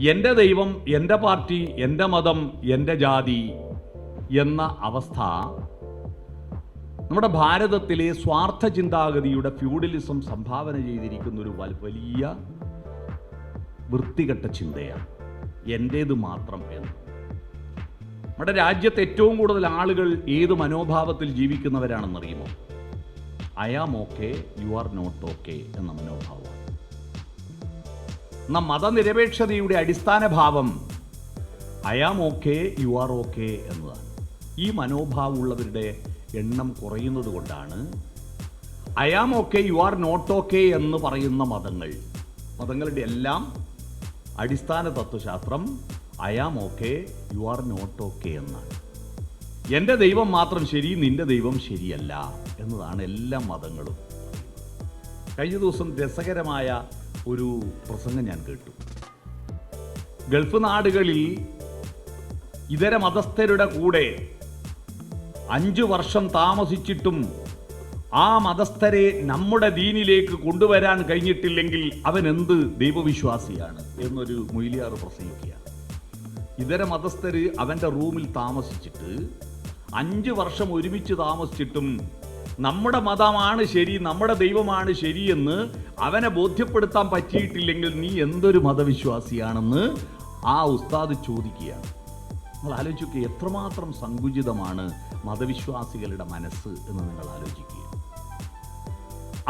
എൻ്റെ ദൈവം, എൻ്റെ പാർട്ടി, എൻ്റെ മതം, എൻ്റെ ജാതി എന്ന അവസ്ഥ നമ്മുടെ ഭാരതത്തിലെ സ്വാർത്ഥ ചിന്താഗതിയുടെ ഫ്യൂഡലിസം സംഭാവന ചെയ്തിരിക്കുന്ന ഒരു വലിയ വൃത്തികെട്ട ചിന്തയാണ്. എൻ്റേത് മാത്രം എന്ന്. നമ്മുടെ രാജ്യത്ത് ഏറ്റവും കൂടുതൽ ആളുകൾ ഏത് മനോഭാവത്തിൽ ജീവിക്കുന്നവരാണെന്നറിയുമോ? I am okay, you are not okay എന്ന മനോഭാവമാണ്. എന്നാൽ മതനിരപേക്ഷതയുടെ അടിസ്ഥാന ഭാവം I am okay, you are okay എന്നതാണ്. ഈ മനോഭാവമുള്ളവരുടെ എണ്ണം കുറയുന്നത് കൊണ്ടാണ് I am okay, you are not okay എന്ന് പറയുന്ന മതങ്ങളുടെ എല്ലാം അടിസ്ഥാന തത്വശാസ്ത്രം I am okay, you are not okay എന്നാണ്. എൻ്റെ ദൈവം മാത്രം ശരി, നിന്റെ ദൈവം ശരിയല്ല എന്നതാണ് എല്ലാ മതങ്ങളും. കഴിഞ്ഞ ദിവസം രസകരമായ ഒരു പ്രസംഗം ഞാൻ കേട്ടു. ഗൾഫ് നാടുകളിൽ ഇതര മതസ്ഥരുടെ കൂടെ 5 വർഷം താമസിച്ചിട്ടും ആ മതസ്ഥരെ നമ്മുടെ ദീനിലേക്ക് കൊണ്ടുവരാൻ കഴിഞ്ഞിട്ടില്ലെങ്കിൽ അവൻ എന്ത് ദൈവവിശ്വാസിയാണ് എന്നൊരു മൊയ്ലിയാർ പ്രസംഗിക്കുക. ഇതര മതസ്ഥര് അവൻ്റെ റൂമിൽ താമസിച്ചിട്ട് 5 വർഷം ഒരുമിച്ച് താമസിച്ചിട്ടും നമ്മുടെ മതമാണ് ശരി, നമ്മുടെ ദൈവമാണ് ശരിയെന്ന് അവനെ ബോധ്യപ്പെടുത്താൻ പറ്റിയിട്ടില്ലെങ്കിൽ നീ എന്തൊരു മതവിശ്വാസിയാണെന്ന് ആ ഉസ്താദ് ചോദിക്കുകയാണ്. നിങ്ങൾ ആലോചിക്കുക, എത്രമാത്രം സങ്കുചിതമാണ് മതവിശ്വാസികളുടെ മനസ്സ് എന്ന് നിങ്ങൾ ആലോചിക്കുക.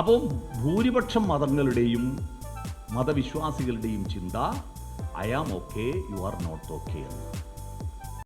അപ്പോൾ ഭൂരിപക്ഷം മതങ്ങളുടെയും മതവിശ്വാസികളുടെയും ചിന്ത I am okay, you are not okay എന്ന്.